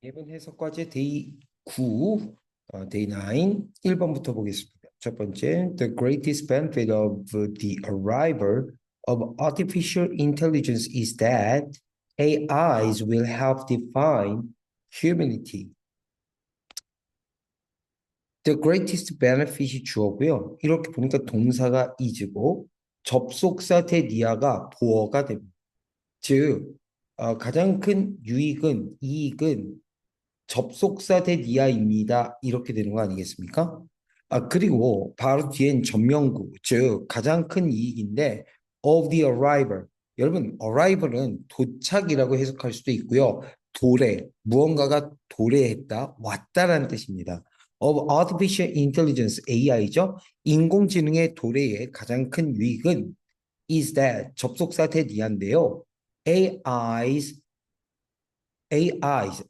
이번 해석 과제 데이 9, 데이 9, 1번부터 보겠습니다. 첫 번째, The greatest benefit of the arrival of artificial intelligence is that AIs will help define humanity. The greatest benefit이 주어고요. 이렇게 보니까 동사가 is고 접속사 대니아가 보어가 됩니다. 즉, 가장 큰 유익은, 이익은 접속사 대 니아입니다. 이렇게 되는 거 아니겠습니까? 그리고 바로 뒤엔 전명구, 즉 가장 큰 이익인데 of the arrival. 여러분, arrival은 도착이라고 해석할 수도 있고요. 도래, 무언가가 도래했다, 왔다라는 뜻입니다. of artificial intelligence, AI죠. 인공지능의 도래의 가장 큰 유익은 is that 접속사 대 니아인데요. AIs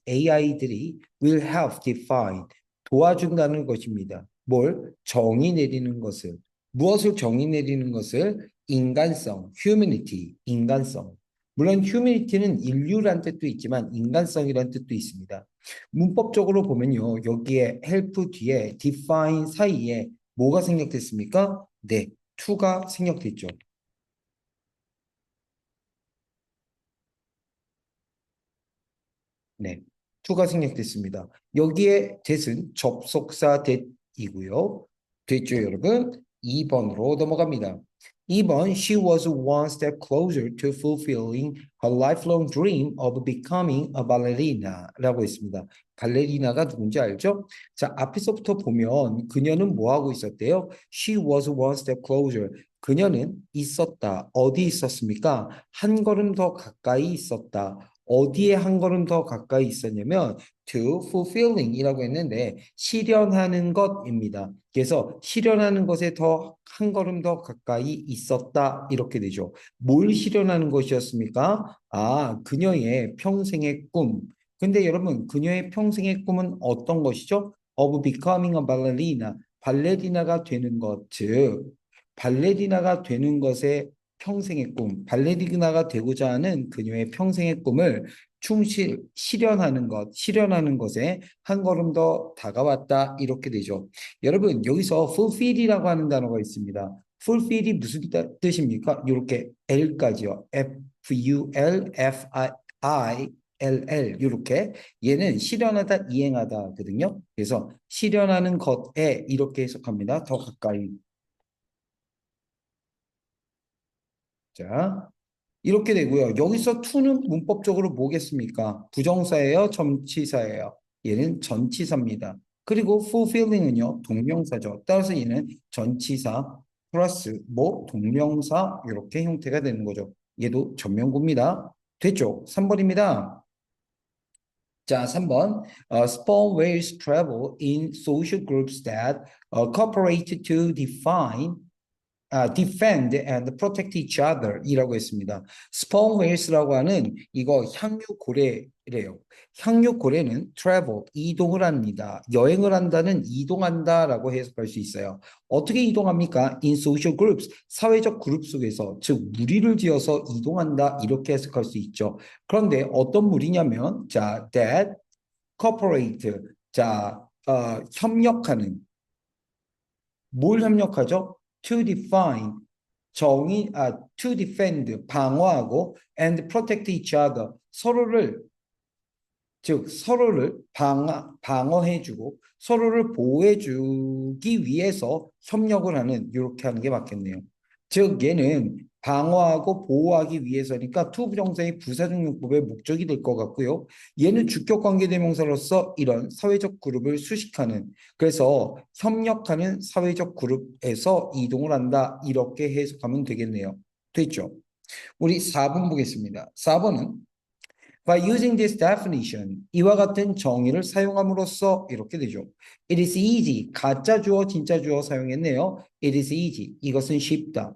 AI들이 will help define, 도와준다는 것입니다. 뭘? 정의 내리는 것을. 무엇을 정의 내리는 것을? 인간성, humanity, 인간성. 물론 humanity는 인류란 뜻도 있지만 인간성이란 뜻도 있습니다. 문법적으로 보면요. 여기에 help 뒤에 define 사이에 뭐가 생략됐습니까? 네, to가 생략됐죠. 네, to가 생략됐습니다. 여기에 that은 접속사 that이고요. 됐죠, 여러분? 2번으로 넘어갑니다. 2번, she was one step closer to fulfilling her lifelong dream of becoming a ballerina 라고 있습니다. 발레리나가 누군지 알죠? 자, 앞에서부터 보면 그녀는 뭐 하고 있었대요? She was one step closer. 그녀는 있었다. 어디 있었습니까? 한 걸음 더 가까이 있었다. 어디에 한 걸음 더 가까이 있었냐면 to fulfilling이라고 했는데 실현하는 것입니다. 그래서 실현하는 것에 더 한 걸음 더 가까이 있었다 이렇게 되죠. 뭘 실현하는 것이었습니까? 그녀의 평생의 꿈. 근데 여러분 그녀의 평생의 꿈은 어떤 것이죠? Of becoming a ballerina. 발레리나가 되는 것, 즉 발레리나가 되는 것에 평생의 꿈, 발레리나가 되고자 하는 그녀의 평생의 꿈을 실현하는 것에 한 걸음 더 다가왔다 이렇게 되죠. 여러분 여기서 fulfill이라고 하는 단어가 있습니다. fulfill이 무슨 뜻입니까? 이렇게 L까지요. F-U-L-F-I-L-L 이렇게 얘는 실현하다, 이행하다거든요. 그래서 실현하는 것에 이렇게 해석합니다. 더 가까이. 자, 이렇게 되고요. 여기서 to는 문법적으로 뭐겠습니까? 부정사예요? 전치사예요? 얘는 전치사입니다. 그리고 fulfilling은요, 동명사죠. 따라서 얘는 전치사 플러스 뭐 동명사 이렇게 형태가 되는 거죠. 얘도 전명구입니다. 됐죠? 3번입니다. 자, 3번. Spawn whales travel in social groups that cooperate to defend and protect each other 이라고 했습니다. 스폰 웨일스라고 하는 이거 향유고래래요. 향유고래는 travel, 이동을 합니다. 여행을 한다는 이동한다라고 해석할 수 있어요. 어떻게 이동합니까? In social groups, 사회적 그룹 속에서, 즉 무리를 지어서 이동한다 이렇게 해석할 수 있죠. 그런데 어떤 무리냐면 자, that cooperate, 자, 협력하는 뭘 협력하죠? To define, to defend, 방어하고, and protect each other, 서로를 방어해주고, 서로를 보호해주기 위해서 협력을 하는, 이렇게 하는 게 맞겠네요. 즉, 얘는 방어하고 보호하기 위해서니까 to 부정사의 부사적 용법의 목적이 될 것 같고요. 얘는 주격 관계대명사로서 이런 사회적 그룹을 수식하는, 그래서 협력하는 사회적 그룹에서 이동을 한다. 이렇게 해석하면 되겠네요. 됐죠? 우리 4번 보겠습니다. 4번은 By using this definition, 이와 같은 정의를 사용함으로써 이렇게 되죠. It is easy, 가짜 주어, 진짜 주어 사용했네요. It is easy, 이것은 쉽다.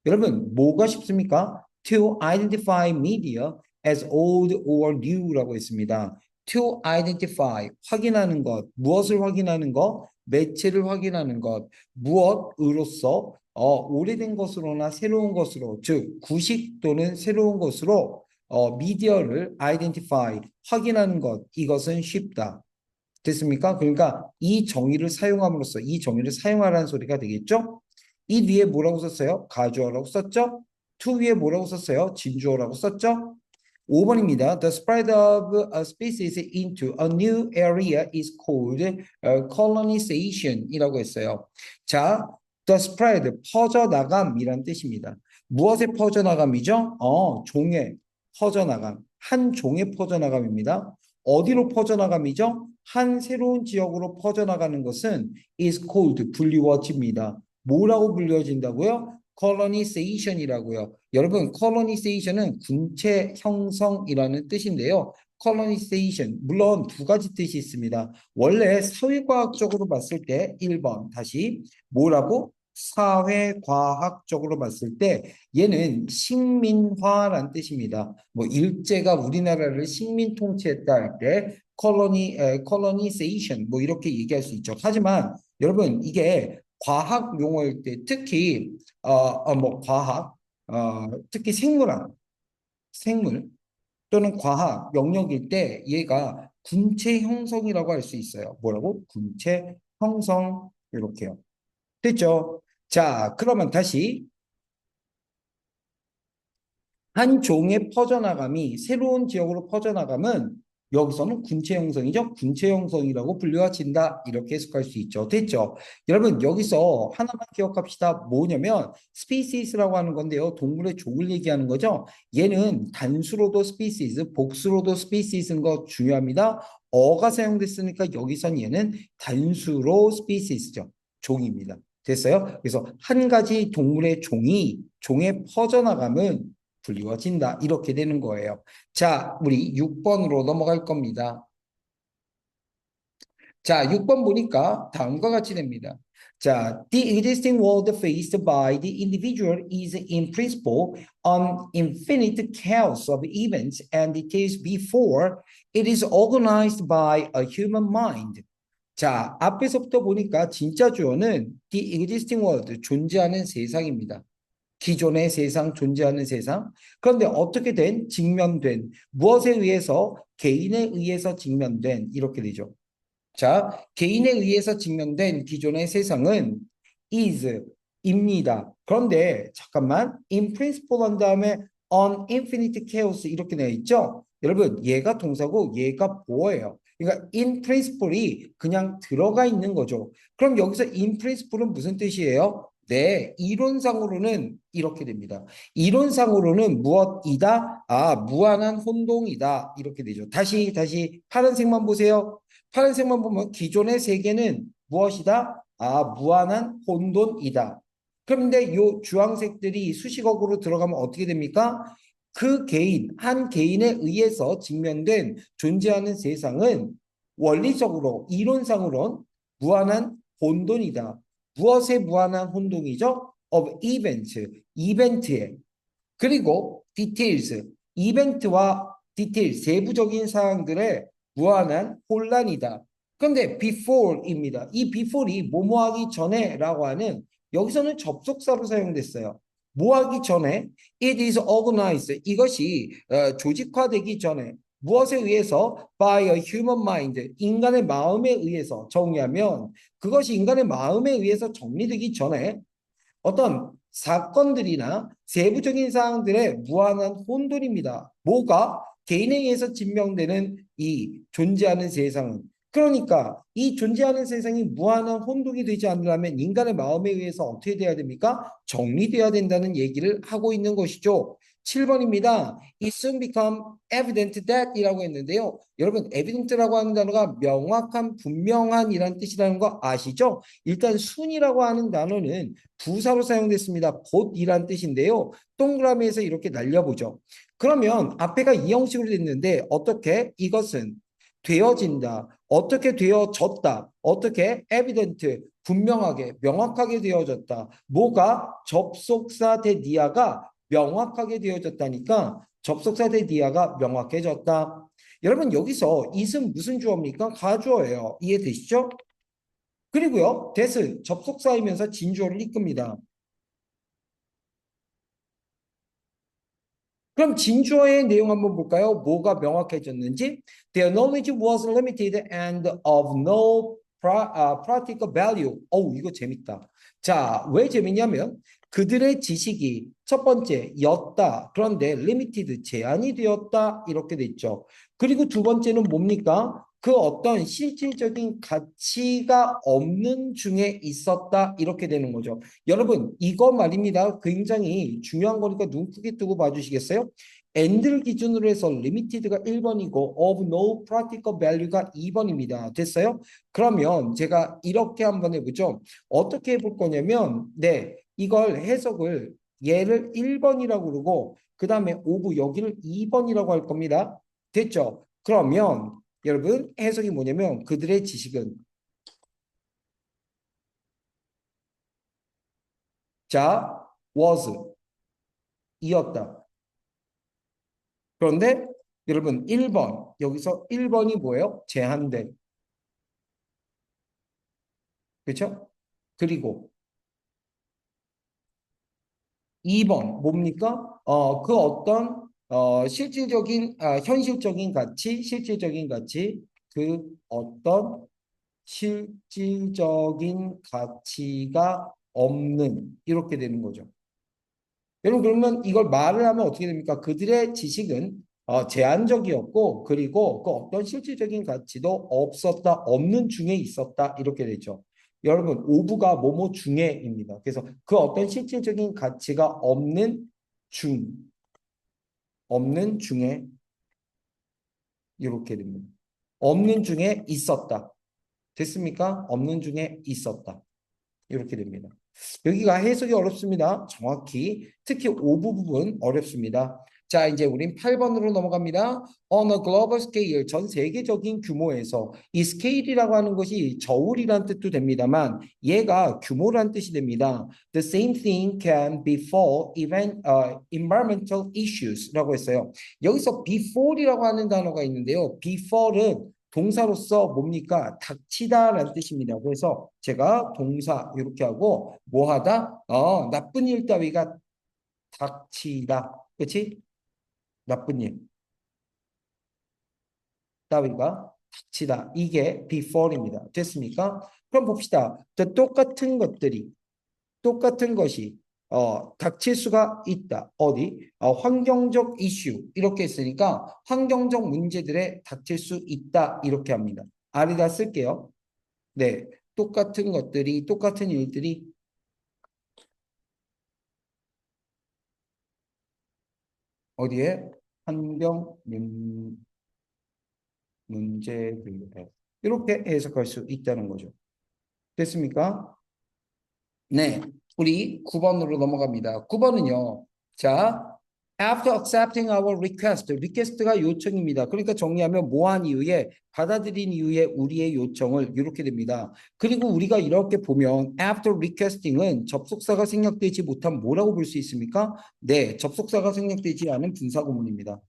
여러분, 뭐가 쉽습니까? To identify media as old or new라고 했습니다. To identify, 확인하는 것, 무엇을 확인하는 것? 매체를 확인하는 것, 무엇으로서 오래된 것으로나 새로운 것으로, 즉 구식 또는 새로운 것으로 미디어를 identify, 확인하는 것, 이것은 쉽다. 됐습니까? 그러니까 이 정의를 사용함으로써 이 정의를 사용하라는 소리가 되겠죠? 이 뒤에 뭐라고 썼어요? 가주어라고 썼죠? to 위에 뭐라고 썼어요? 진주어라고 썼죠? 5번입니다. The spread of a species into a new area is called colonization 이라고 했어요. 자, the spread, 퍼져나감이란 뜻입니다. 무엇의 퍼져나감이죠? 종의 퍼져나감. 한 종의 퍼져나감입니다. 어디로 퍼져나감이죠? 한 새로운 지역으로 퍼져나가는 것은 is called, 불리워집니다. 뭐라고 불리워진다고요? colonization이라고요. 여러분, colonization은 군체 형성이라는 뜻인데요. colonization, 물론 두 가지 뜻이 있습니다. 원래 사회과학적으로 봤을 때 1번, 다시 뭐라고? 사회과학적으로 봤을 때 얘는 식민화란 뜻입니다. 뭐 일제가 우리나라를 식민 통치했다 할 때 colonization 뭐 이렇게 얘기할 수 있죠. 하지만 여러분 이게 과학 용어일 때 특히 뭐 과학 특히 생물 또는 과학 영역일 때 얘가 군체 형성이라고 할 수 있어요. 뭐라고? 군체 형성 이렇게요. 됐죠? 자, 그러면 다시 한 종의 퍼져나감이 새로운 지역으로 퍼져나감은 여기서는 군체 형성이죠. 군체 형성이라고 불려진다. 이렇게 해석할 수 있죠. 됐죠? 여러분 여기서 하나만 기억합시다. 뭐냐면 species라고 하는 건데요. 동물의 종을 얘기하는 거죠. 얘는 단수로도 species, 복수로도 species인 거 중요합니다. 어가 사용됐으니까 여기선 얘는 단수로 species죠. 종입니다. 됐어요? 그래서 한 가지 동물의 종의 퍼져나감은 불리워진다. 이렇게 되는 거예요. 자, 우리 6번으로 넘어갈 겁니다. 자, 6번 보니까 다음과 같이 됩니다. 자, the existing world faced by the individual is in principle an infinite chaos of events and details before it is organized by a human mind. 자, 앞에서부터 보니까 진짜 주어는 the existing world, 존재하는 세상입니다. 기존의 세상, 존재하는 세상. 그런데 어떻게 된, 직면된, 무엇에 의해서, 개인에 의해서 직면된, 이렇게 되죠. 자, 개인에 의해서 직면된 기존의 세상은 is, 입니다. 그런데 잠깐만, in principle 한 다음에 on infinite chaos 이렇게 되어 있죠? 여러분, 얘가 동사고 얘가 보어예요. 그러니까 in principle이 그냥 들어가 있는 거죠. 그럼 여기서 in principle은 무슨 뜻이에요? 네, 이론상으로는 이렇게 됩니다. 이론상으로는 무엇이다? 무한한 혼동이다. 이렇게 되죠. 다시 파란색만 보세요. 파란색만 보면 기존의 세계는 무엇이다? 무한한 혼돈이다. 그런데 요 주황색들이 수식어구로 들어가면 어떻게 됩니까? 그 개인, 한 개인에 의해서 직면된 존재하는 세상은 원리적으로, 이론상으로는 무한한 혼돈이다. 무엇의 무한한 혼동이죠? of event, 이벤트에. 그리고 details, 이벤트와 디테일, 세부적인 사항들의 무한한 혼란이다. 그런데 before입니다. 이 before이 뭐뭐하기 전에라고 하는 여기서는 접속사로 사용됐어요. 뭐하기 전에 it is organized 이것이 조직화되기 전에 무엇에 의해서 by a human mind 인간의 마음에 의해서 정리하면 그것이 인간의 마음에 의해서 정리되기 전에 어떤 사건들이나 세부적인 사항들의 무한한 혼돈입니다. 뭐가? 개인에 의해서 증명되는 이 존재하는 세상은. 그러니까 이 존재하는 세상이 무한한 혼돈이 되지 않으려면 인간의 마음에 의해서 어떻게 돼야 됩니까? 정리돼야 된다는 얘기를 하고 있는 것이죠. 7번입니다. It soon become evident that 이라고 했는데요. 여러분, evident라고 하는 단어가 명확한, 분명한 이란 뜻이라는 거 아시죠? 일단 soon이라고 하는 단어는 부사로 사용됐습니다. 곧이란 뜻인데요. 동그라미에서 이렇게 날려보죠. 그러면 앞에가 이 형식으로 됐는데 어떻게? 이것은 되어진다. 어떻게 되어졌다. 어떻게? evident, 분명하게, 명확하게 되어졌다. 뭐가? 접속사 대 니아가 명확하게 되어졌다니까 접속사 대 니아가 명확해졌다. 여러분 여기서 it은 무슨 주어입니까? 가주어예요. 이해되시죠? 그리고요, that은 접속사이면서 진주어를 이끕니다. 그럼 진주어의 내용 한번 볼까요? 뭐가 명확해졌는지. Their knowledge was limited and of no practical value. 어우, 이거 재밌다. 자, 왜 재밌냐면 그들의 지식이 첫 번째 였다. 그런데 limited 제한이 되었다. 이렇게 돼 있죠. 그리고 두 번째는 뭡니까? 그 어떤 실질적인 가치가 없는 중에 있었다. 이렇게 되는 거죠. 여러분, 이거 말입니다. 굉장히 중요한 거니까 눈 크게 뜨고 봐주시겠어요? 엔들 기준으로 해서 limited가 1번이고 of no practical value가 2번입니다. 됐어요? 그러면 제가 이렇게 한번 해보죠. 어떻게 해볼 거냐면 네, 이걸 해석을 얘를 1번이라고 그러고 그 다음에 of 여기를 2번이라고 할 겁니다. 됐죠? 그러면 여러분 해석이 뭐냐면 그들의 지식은 자 was 이었다. 그런데 여러분 1번 여기서 1번이 뭐예요? 제한된. 그렇죠? 그리고 2번 뭡니까? 그 어떤 실질적인 현실적인 가치, 실질적인 가치 그 어떤 실질적인 가치가 없는 이렇게 되는 거죠. 여러분 그러면 이걸 말을 하면 어떻게 됩니까? 그들의 지식은 제한적이었고 그리고 그 어떤 실질적인 가치도 없었다, 없는 중에 있었다 이렇게 되죠. 여러분 오브가 뭐뭐 중에입니다. 그래서 그 어떤 실질적인 가치가 중, 없는 중에 이렇게 됩니다. 없는 중에 있었다. 됐습니까? 없는 중에 있었다. 이렇게 됩니다. 여기가 해석이 어렵습니다. 정확히 특히 5부 부분 어렵습니다. 자, 이제 우린 8번으로 넘어갑니다. On a global scale, 전 세계적인 규모에서 이 스케일이라고 하는 것이 저울이란 뜻도 됩니다만 얘가 규모란 뜻이 됩니다. The same thing can befall environmental issues라고 했어요. 여기서 before이라고 하는 단어가 있는데요. before은 동사로서 뭡니까? 닥치다라는 뜻입니다. 그래서 제가 동사 이렇게 하고 뭐하다? 나쁜 일 따위가 닥치다. 그렇지? 나쁜 일 따위가 닥치다. 이게 before입니다. 됐습니까? 그럼 봅시다. 똑같은 것이 닥칠 수가 있다. 어디? 환경적 이슈 이렇게 했으니까 환경적 문제들에 닥칠 수 있다 이렇게 합니다. 아래다 쓸게요. 네, 똑같은 일들이 어디에 환경 문제들에 이렇게 해석할 수 있다는 거죠. 됐습니까? 네, 우리 9번으로 넘어갑니다. 9번은요. 자, after accepting our request, request가 요청입니다. 그러니까 정리하면 뭐한 이후에 받아들인 이후에 우리의 요청을 이렇게 됩니다. 그리고 우리가 이렇게 보면 after requesting은 접속사가 생략되지 못한 뭐라고 볼 수 있습니까? 네, 접속사가 생략되지 않은 분사구문입니다.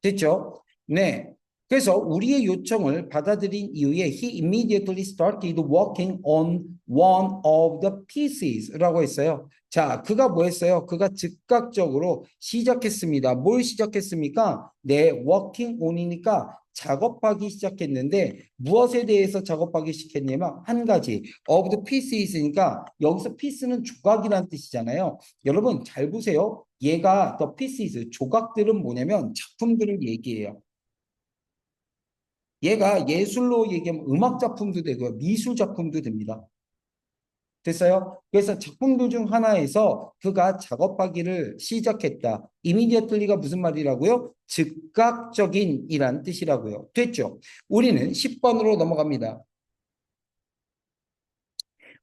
됐죠? 네. 그래서 우리의 요청을 받아들인 이후에 he immediately started working on one of the pieces라고 했어요. 자, 그가 뭐 했어요? 그가 즉각적으로 시작했습니다. 뭘 시작했습니까? 네, working on이니까 작업하기 시작했는데 무엇에 대해서 작업하기 시작했냐면 한 가지 of the pieces니까 여기서 piece는 조각이라는 뜻이잖아요. 여러분 잘 보세요. 얘가 the pieces 조각들은 뭐냐면 작품들을 얘기해요. 얘가 예술로 얘기하면 음악 작품도 되고요. 미술 작품도 됩니다. 됐어요? 그래서 작품들 중 하나에서 그가 작업하기를 시작했다. immediately가 무슨 말이라고요? 즉각적인 이란 뜻이라고요. 됐죠? 우리는 10번으로 넘어갑니다.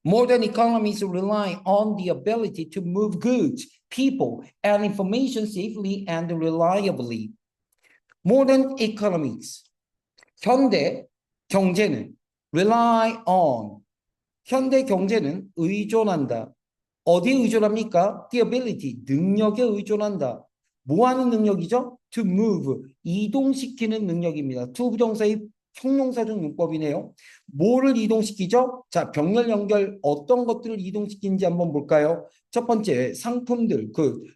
Modern economies rely on the ability to move goods, people, and information safely and reliably. Modern economics, 현대 경제는 rely on, 현대 경제는 의존한다. 어디에 의존합니까? The ability, 능력에 의존한다. 뭐 하는 능력이죠? To move, 이동시키는 능력입니다. to 부정사의 형용사적 문법이네요. 뭐를 이동시키죠? 자, 병렬 연결 어떤 것들을 이동시키는지 한번 볼까요? 첫 번째, 상품들.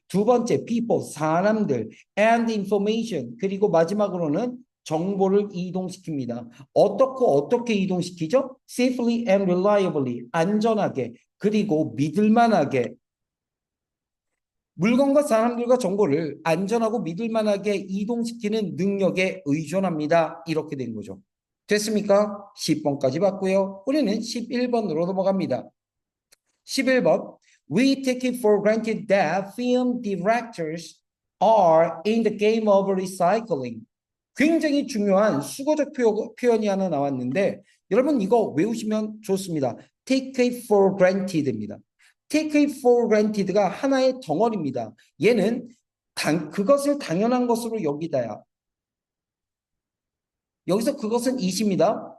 두 번째, people, 사람들. and information. 그리고 마지막으로는 정보를 이동시킵니다. 어떻게 이동시키죠? safely and reliably. 안전하게. 그리고 믿을만하게. 물건과 사람들과 정보를 안전하고 믿을만하게 이동시키는 능력에 의존합니다. 이렇게 된 거죠. 됐습니까? 10번까지 봤고요. 우리는 11번으로 넘어갑니다. 11번. We take it for granted that film directors are in the game of recycling. 굉장히 중요한 수거적 표현이 하나 나왔는데 여러분 이거 외우시면 좋습니다. Take it for granted입니다. Take it for granted가 하나의 덩어리입니다. 얘는 그것을 당연한 것으로 여기다야. 여기서 그것은 it입니다.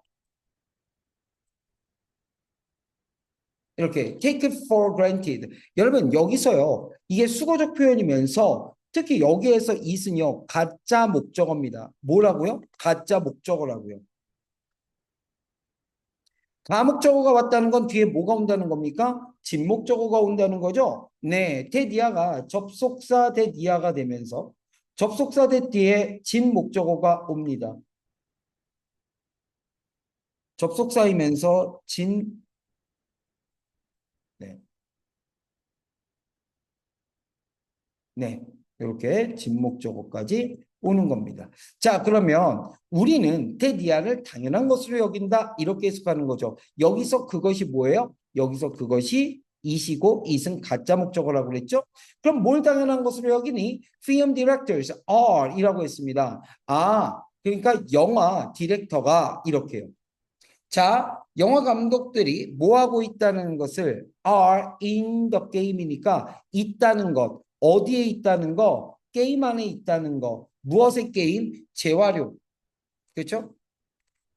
이렇게 take it for granted. 여러분 여기서요. 이게 수거적 표현이면서 특히 여기에서 it은요. 가짜 목적어입니다. 뭐라고요? 가짜 목적어라고요. 다목적어가 왔다는 건 뒤에 뭐가 온다는 겁니까? 진목적어가 온다는 거죠? 네, 대디아가 접속사 대디아가 되면서 접속사 대 뒤에 진목적어가 옵니다. 접속사이면서 네, 네, 이렇게 진목적어까지 오는 겁니다. 자, 그러면 우리는 테디아를 당연한 것으로 여긴다. 이렇게 해석하는 거죠. 여기서 그것이 뭐예요? 여기서 그것이 이시고 it은 가짜 목적어라고 그랬죠? 그럼 뭘 당연한 것으로 여기니? Film directors are 이라고 했습니다. 아, 그러니까 영화 디렉터가 이렇게요. 자, 영화 감독들이 뭐 하고 있다는 것을 are in the game이니까 있다는 것, 어디에 있다는 거, 게임 안에 있다는 거, 무엇의 게임? 재활용. 그렇죠?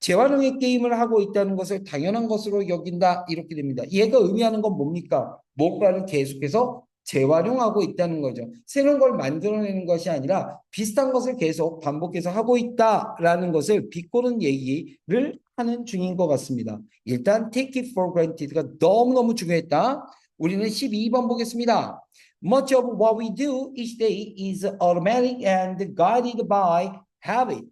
재활용의 게임을 하고 있다는 것을 당연한 것으로 여긴다. 이렇게 됩니다. 얘가 의미하는 건 뭡니까? 뭔가를 계속해서 재활용하고 있다는 거죠. 새로운 걸 만들어내는 것이 아니라 비슷한 것을 계속 반복해서 하고 있다라는 것을 비꼬는 얘기를 하는 중인 것 같습니다. 일단 take it for granted가 너무너무 중요했다. 우리는 12번 보겠습니다. Much of what we do each day is automatic and guided by habit.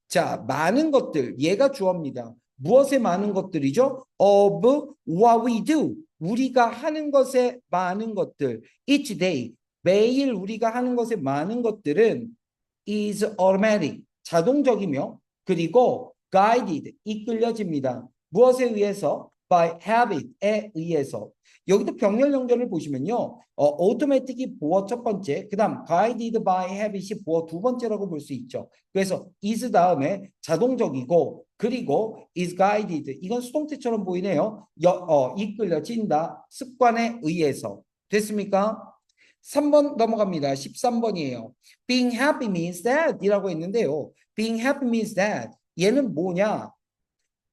자, 많은 것들, 얘가 주어입니다. 무엇의 많은 것들이죠? Of what we do. 우리가 하는 것의 많은 것들. Each day. 매일 우리가 하는 것의 많은 것들은 is automatic. 자동적이며 그리고 guided. 이끌려집니다. 무엇에 의해서? By habit에 의해서. 여기도 병렬 연결을 보시면요. automatic이 보어 첫 번째, 그 다음 guided by habit이 보어 두 번째라고 볼 수 있죠. 그래서 is 다음에 자동적이고 그리고 is guided. 이건 수동태처럼 보이네요. 이끌려진다. 습관에 의해서. 됐습니까? 3번 넘어갑니다. 13번이에요. Being happy means that 이라고 했는데요. Being happy means that 얘는 뭐냐?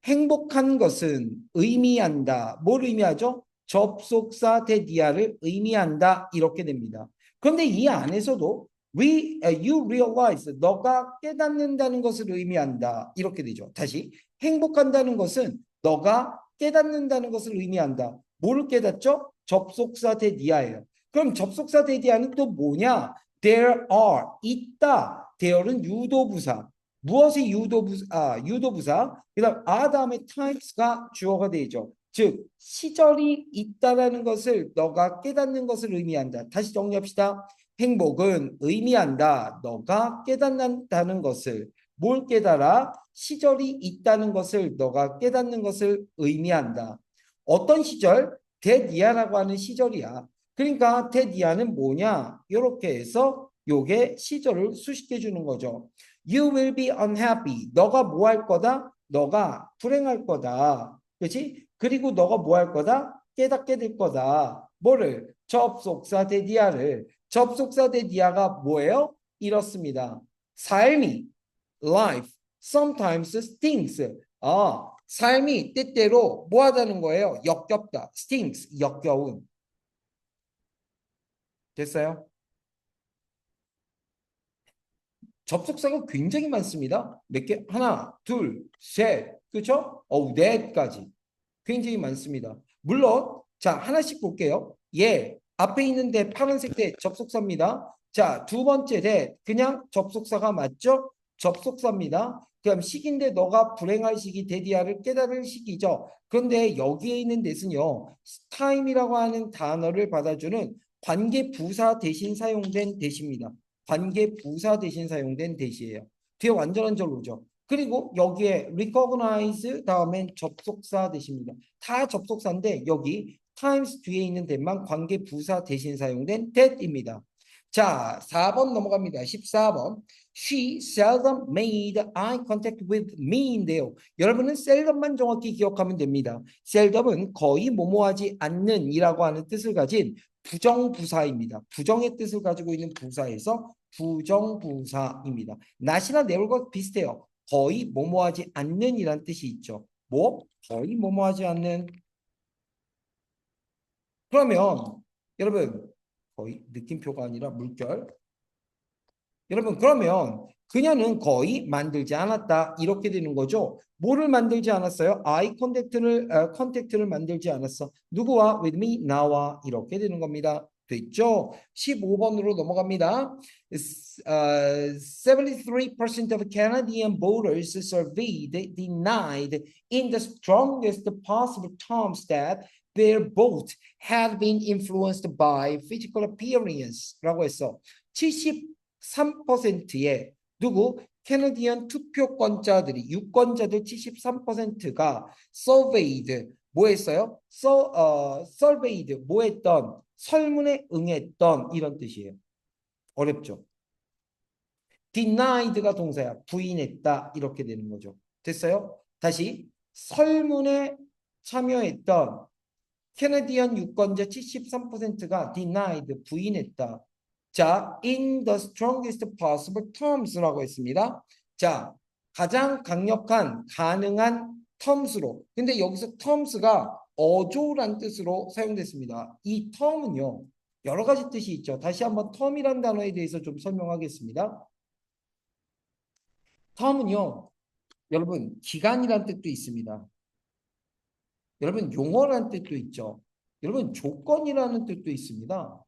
행복한 것은 의미한다. 뭘 의미하죠? 접속사 대디아를 의미한다. 이렇게 됩니다. 그런데 이 안에서도 you realize 너가 깨닫는다는 것을 의미한다. 이렇게 되죠. 다시 행복한다는 것은 너가 깨닫는다는 것을 의미한다. 뭐를 깨닫죠? 접속사 대디아예요. 그럼 접속사 대디아는 또 뭐냐? There are 있다. there는 유도부사. 무엇이 유도부사? 그다음 다음에 times가 주어가 되죠. 즉 시절이 있다라는 것을 너가 깨닫는 것을 의미한다. 다시 정리합시다. 행복은 의미한다. 너가 깨닫는다는 것을. 뭘 깨달아? 시절이 있다는 것을 너가 깨닫는 것을 의미한다. 어떤 시절? 대디아라고 하는 시절이야. 그러니까 대디아는 뭐냐? 이렇게 해서 요게 시절을 수식해 주는 거죠. You will be unhappy. 너가 뭐 할 거다? 너가 불행할 거다. 그렇지? 그리고 너가 뭐 할 거다? 깨닫게 될 거다. 뭐를? 접속사 대디아를. 접속사 대디아가 뭐예요? 이렇습니다. 삶이 life sometimes stinks. 삶이 때때로 뭐 하다는 거예요? 역겹다. stinks. 역겨운. 됐어요? 접속사가 굉장히 많습니다. 몇 개? 하나, 둘, 셋, 그렇죠? 넷까지 굉장히 많습니다. 물론 자 하나씩 볼게요. 예, 앞에 있는데 파란색 대 접속사입니다. 자, 두 번째 대 그냥 접속사가 맞죠? 접속사입니다. 그럼 식인데 너가 불행할 시기 데디아를 깨달을 시기죠. 그런데 여기에 있는 대신요. time이라고 하는 단어를 받아주는 관계 부사 대신 사용된 대시입니다. 관계 부사 대신 사용된 대시예요. 뒤에 완전한 절로죠. 그리고 여기에 recognize 다음엔 접속사 대시입니다. 다 접속사인데 여기 times 뒤에 있는 대만 관계 부사 대신 사용된 that입니다. 자, 4번 넘어갑니다. 14번. She seldom made eye contact with me인데요. 여러분은 seldom만 정확히 기억하면 됩니다. seldom은 거의 뭐뭐하지 않는 이라고 하는 뜻을 가진 부정부사입니다. 부정의 뜻을 가지고 있는 부사에서 부정부사입니다. not이나 never과 비슷해요. 거의 뭐뭐하지 않는 이란 뜻이 있죠. 뭐? 거의 뭐뭐하지 않는. 그러면 여러분 거의 느낌표가 아니라 물결. 여러분 그러면 그녀는 거의 만들지 않았다 이렇게 되는 거죠. 뭐를 만들지 않았어요? 아이 컨택트를 만들지 않았어. 누구와? With me, 나와 이렇게 되는 겁니다. 됐죠? 15번으로 넘어갑니다. 73% of Canadian voters surveyed denied in the strongest possible terms that their vote had been influenced by physical appearance라고 했어. 73%의 누구? 캐나디언 투표권자들이 유권자들 73%가 surveyed 뭐 했어요? surveyed 뭐 했던 설문에 응했던 이런 뜻이에요. 어렵죠? denied가 동사야. 부인했다 이렇게 되는 거죠. 됐어요? 다시 설문에 참여했던 캐나디언 유권자 73%가 denied 부인했다. 자, in the strongest possible terms라고 했습니다. 자, 가장 강력한 가능한 terms로. 근데 여기서 terms가 어조란 뜻으로 사용됐습니다. 이 term은요. 여러 가지 뜻이 있죠. 다시 한번 term이란 단어에 대해서 좀 설명하겠습니다. term은요. 여러분, 기간이란 뜻도 있습니다. 여러분, 용어란 뜻도 있죠. 여러분, 조건이라는 뜻도 있습니다.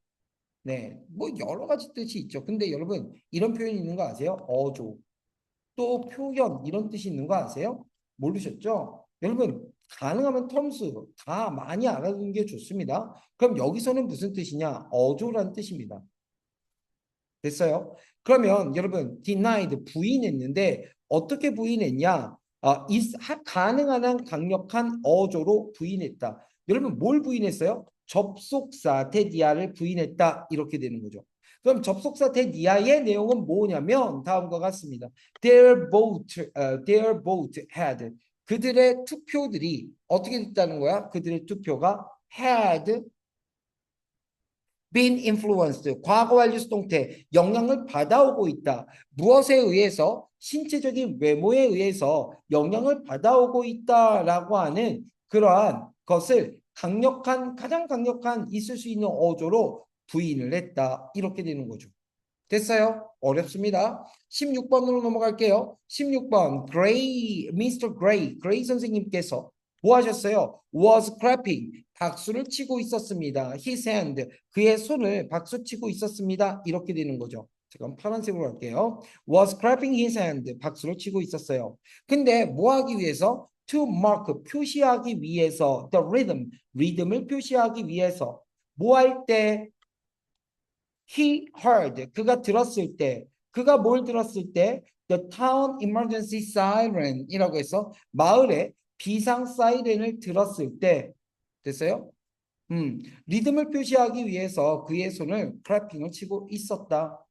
네, 뭐 여러 가지 뜻이 있죠. 근데 여러분 이런 표현이 있는 거 아세요? 어조, 또 표현 이런 뜻이 있는 거 아세요? 모르셨죠? 여러분 가능하면 텀스 다 많이 알아두는 게 좋습니다. 그럼 여기서는 무슨 뜻이냐? 어조란 뜻입니다. 됐어요? 그러면 여러분 denied 부인했는데 어떻게 부인했냐? 가능한 한 강력한 어조로 부인했다. 여러분 뭘 부인했어요? 접속사 테디아를 부인했다 이렇게 되는 거죠. 그럼 접속사 테디아의 내용은 뭐냐면 다음과 같습니다. Their vote had 그들의 투표들이 어떻게 됐다는 거야? 그들의 투표가 had been influenced 과거 완료 수동태 영향을 받아오고 있다. 무엇에 의해서? 신체적인 외모에 의해서 영향을 받아오고 있다라고 하는 그러한 것을 가장 강력한 있을 수 있는 어조로 부인을 했다. 이렇게 되는 거죠. 됐어요? 어렵습니다. 16번으로 넘어갈게요. 16번 미스터 그레이 선생님께서 뭐 하셨어요? was clapping 박수를 치고 있었습니다. his hand 그의 손을 박수 치고 있었습니다. 이렇게 되는 거죠. 잠깐 파란색으로 할게요. was clapping his hand 박수를 치고 있었어요. 근데 뭐 하기 위해서? to mark 표시하기 위해서 the rhythm 리듬을 표시하기 위해서 뭐 할 때? He heard 그가 들었을 때 그가 뭘 들었을 때 The town emergency siren이라고 해서 마을의 비상 사이렌을 들었을 때 됐어요? 리듬을 표시하기 위해서 그의 손을 클래핑을 치고 있었다.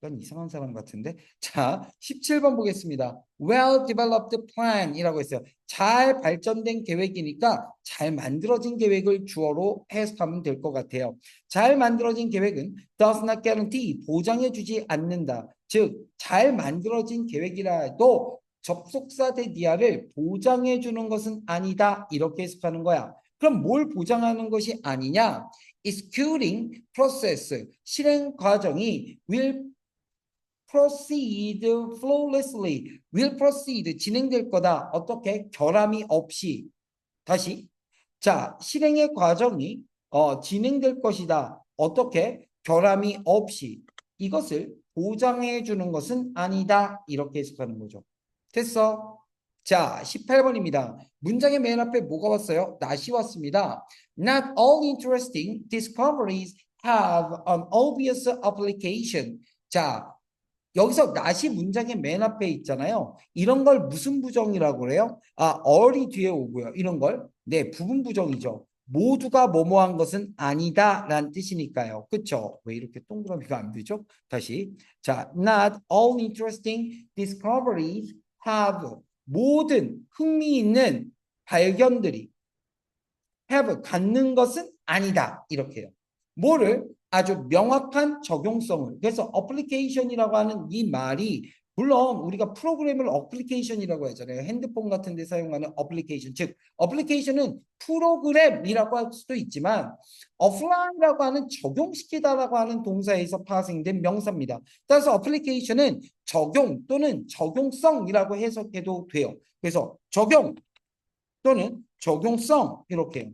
약간 이상한 사람 같은데. 자, 17번 보겠습니다. Well developed plan이라고 했어요. 잘 발전된 계획이니까 잘 만들어진 계획을 주어로 해석하면 될 것 같아요. 잘 만들어진 계획은 does not guarantee 보장해주지 않는다. 즉, 잘 만들어진 계획이라 해도 접속사 대디아를 보장해주는 것은 아니다. 이렇게 해석하는 거야. 그럼 뭘 보장하는 것이 아니냐? Executing process 실행 과정이 will proceed flawlessly. will proceed 진행될 거다. 어떻게? 결함이 없이. 다시. 자, 실행의 과정이 진행될 것이다. 어떻게? 결함이 없이. 이것을 보장해 주는 것은 아니다. 이렇게 해석하는 거죠. 됐어? 자, 18번입니다. 문장의 맨 앞에 뭐가 왔어요? not이 왔습니다. Not all interesting discoveries have an obvious application. 자, 여기서 not이 문장의 맨 앞에 있잖아요. 이런 걸 무슨 부정이라고 그래요? all이 뒤에 오고요. 이런 걸 네, 부분 부정이죠. 모두가 뭐뭐한 것은 아니다라는 뜻이니까요. 그쵸? 왜 이렇게 동그라미가 안 되죠? 다시. 자, not all interesting discoveries have 모든 흥미있는 발견들이 have 갖는 것은 아니다. 이렇게요. 뭐를? 아주 명확한 적용성을. 그래서 application이라고 하는 이 말이 물론 우리가 프로그램을 어플리케이션이라고 하잖아요. 핸드폰 같은 데 사용하는 어플리케이션. 즉 어플리케이션은 프로그램이라고 할 수도 있지만 offline이라고 하는 적용시키다라고 하는 동사에서 파생된 명사입니다. 따라서 어플리케이션은 적용 또는 적용성이라고 해석해도 돼요. 그래서 적용 또는 적용성 이렇게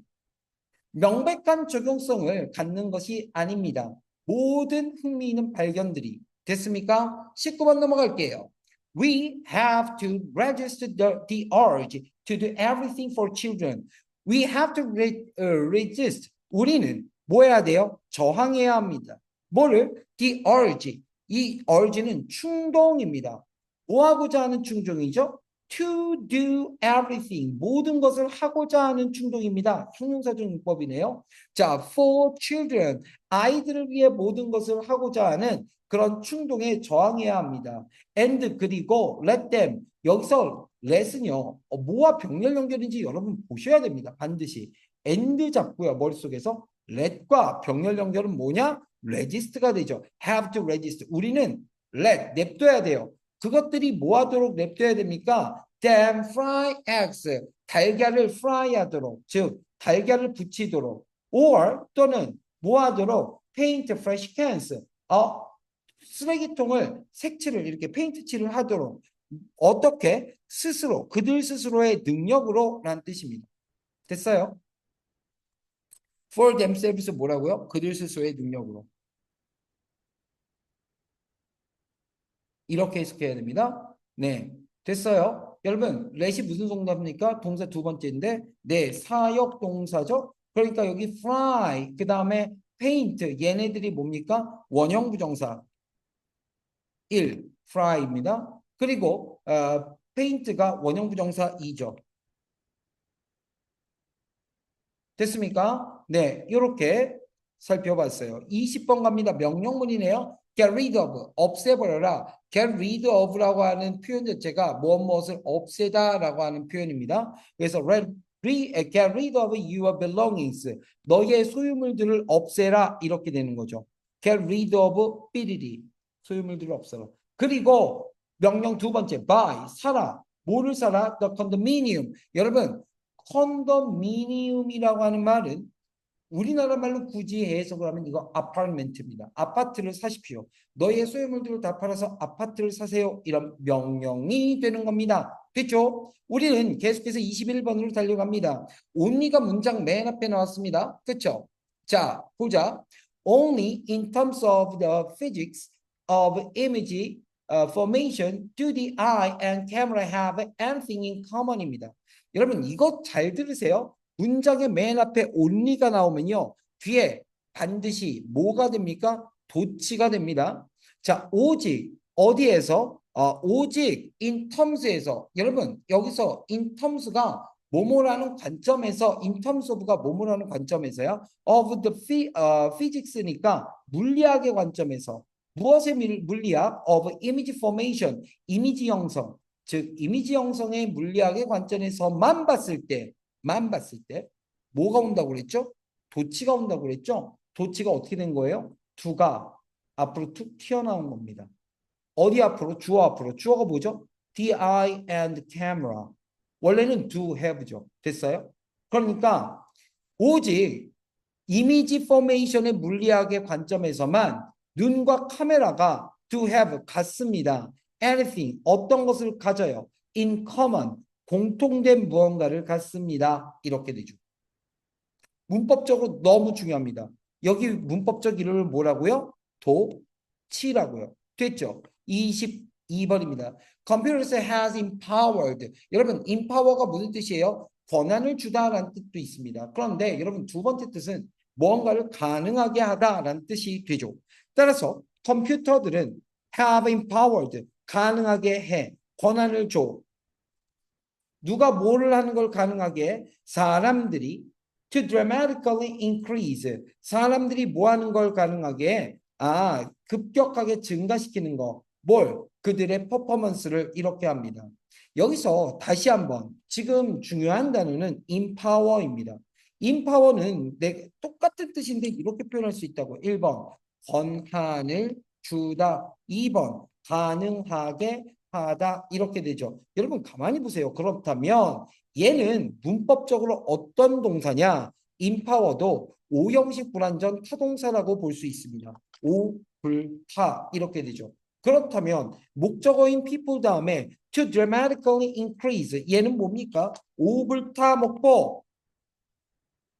명백한 적용성을 갖는 것이 아닙니다. 모든 흥미있는 발견들이 됐습니까? 19번 넘어갈게요. We have to register the urge to do everything for children. We have to resist. 우리는 뭐 해야 돼요? 저항해야 합니다. 뭐를? The urge. 이 urge는 충동입니다. 뭐 하고자 하는 충동이죠? To do everything. 모든 것을 하고자 하는 충동입니다. 형용사적 용법이네요. 자, for children. 아이들을 위해 모든 것을 하고자 하는 그런 충동에 저항해야 합니다. And 그리고 let them. 여기서 let은요. 뭐와 병렬 연결인지 여러분 보셔야 됩니다. 반드시. and 잡고요. 머릿속에서 let과 병렬 연결은 뭐냐? resist가 되죠. have to resist. 우리는 let, 냅둬야 돼요. 그것들이 뭐 하도록 냅둬야 됩니까? Then fry eggs. 달걀을 fry 하도록. 즉, 달걀을 붙이도록. Or 또는 뭐 하도록? Paint fresh cans. 쓰레기통을 색칠을 이렇게 페인트 칠을 하도록. 어떻게? 스스로. 그들 스스로의 능력으로 라는 뜻입니다. 됐어요? For themselves 뭐라고요? 그들 스스로의 능력으로. 이렇게 해석해야 됩니다. 네. 됐어요. 여러분, let이 무슨 동사입니까? 동사 두 번째인데, 네, 사역 동사죠. 그러니까 여기 fry, 그 다음에 paint, 얘네들이 뭡니까? 원형 부정사 1, fry입니다. 그리고 paint가 원형 부정사 2죠. 됐습니까? 네, 이렇게 살펴봤어요. 20번 갑니다. 명령문이네요. Get rid of, 없애버려라. Get rid of라고 하는 표현 자체가 무엇을 없애다라고 하는 표현입니다. 그래서 get rid of your belongings. 너의 소유물들을 없애라 이렇게 되는 거죠. Get rid of 삐리리. 소유물들을 없애라. 그리고 명령 두 번째 buy, 사라. 뭐를 사라? The condominium. 여러분 컨도미니움이라고 하는 말은 우리나라 말로 굳이 해석을 하면 이거 아파트먼트입니다. 아파트를 사십시오. 너의 소유물들을 다 팔아서 아파트를 사세요. 이런 명령이 되는 겁니다. 됐죠? 우리는 계속해서 21번으로 달려갑니다. only가 문장 맨 앞에 나왔습니다. 그렇죠? 자, 보자. Only in terms of the physics of image formation do the eye and camera have anything in common입니다. 여러분 이거 잘 들으세요. 문장의 맨 앞에 only가 나오면요. 뒤에 반드시 뭐가 됩니까? 도치가 됩니다. 자, 오직 어디에서? 오직 in terms에서. 여러분 여기서 in terms가 뭐뭐라는 관점에서 in terms of가 뭐뭐라는 관점에서요. of the physics니까 물리학의 관점에서. 무엇의 물리학? of image formation, 이미지 형성. 즉 이미지 형성의 물리학의 관점에서만 봤을 때 뭐가 온다고 그랬죠? 도치가 온다고 그랬죠? 도치가 어떻게 된 거예요? 두가 앞으로 툭 튀어나온 겁니다. 어디 앞으로? 주어 앞으로. 주어가 뭐죠? the eye and camera. 원래는 do have죠. 됐어요? 그러니까 오직 이미지 포메이션의 물리학의 관점에서만 눈과 카메라가 to have 같습니다. anything 어떤 것을 가져요. in common 공통된 무언가를 갖습니다. 이렇게 되죠. 문법적으로 너무 중요합니다. 여기 문법적 이름을 뭐라고요? 도치라고요. 됐죠? 22번입니다. Computers has empowered. 여러분, empower가 무슨 뜻이에요? 권한을 주다라는 뜻도 있습니다. 그런데 여러분 두 번째 뜻은 무언가를 가능하게 하다라는 뜻이 되죠. 따라서 컴퓨터들은 have empowered. 가능하게 해. 권한을 줘. 누가 뭐를 하는 걸 가능하게 해? 사람들이 to dramatically increase. 사람들이 뭐 하는 걸 가능하게 해? 급격하게 증가시키는 거. 뭘? 그들의 퍼포먼스를 이렇게 합니다. 여기서 다시 한번 지금 중요한 단어는 empower입니다. empower는 똑같은 뜻인데 이렇게 표현할 수 있다고. 1번 권한을 주다. 2번 가능하게 하다 이렇게 되죠. 여러분 가만히 보세요. 그렇다면 얘는 문법적으로 어떤 동사냐? empower도 오형식 불완전 타동사라고 볼 수 있습니다. 오불타 이렇게 되죠. 그렇다면 목적어인 people 다음에 to dramatically increase 얘는 뭡니까? 오불타 목보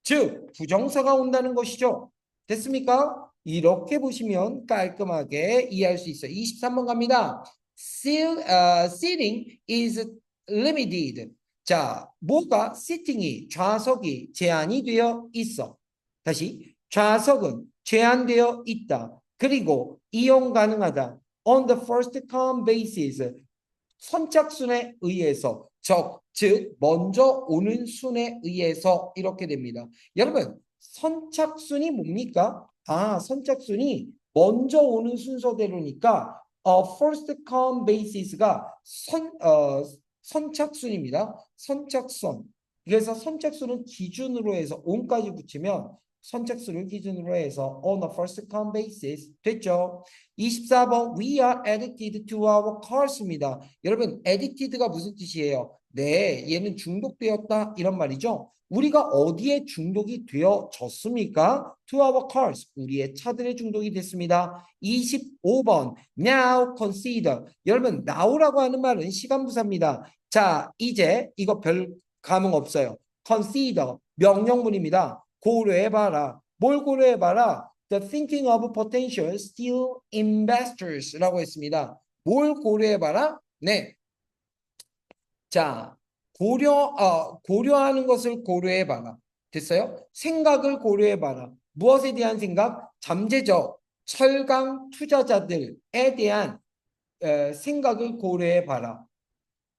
즉 부정사가 온다는 것이죠. 됐습니까? 이렇게 보시면 깔끔하게 이해할 수 있어요. 23번 갑니다. Sitting is limited. 자, 뭐가 sitting이 좌석이 제한이 되어 있어. 다시 좌석은 제한되어 있다. 그리고 이용 가능하다. On the first come basis. 선착순에 의해서 즉 먼저 오는 순에 의해서 이렇게 됩니다. 여러분 선착순이 뭡니까? 선착순이 먼저 오는 순서대로니까 first come basis가 선착순입니다. 선착순. 그래서 선착순은 기준으로 해서 on까지 붙이면 선착순을 기준으로 해서 on a first come basis 됐죠? 24번 We are addicted to our cars입니다. 여러분 addicted가 무슨 뜻이에요? 네, 얘는 중독되었다 이런 말이죠. 우리가 어디에 중독이 되어졌습니까? To our cars. 우리의 차들에 중독이 됐습니다. 25번 Now consider. 여러분 now라고 하는 말은 시간부사입니다. 자, 이제 이거 별 감흥 없어요. consider 명령문입니다. 고려해봐라. 뭘 고려해봐라? The thinking of potential still investors라고 했습니다. 뭘 고려해봐라? 네. 자, 고려하는 것을 고려해봐라. 됐어요? 생각을 고려해봐라. 무엇에 대한 생각? 잠재적 철강 투자자들에 대한 생각을 고려해봐라.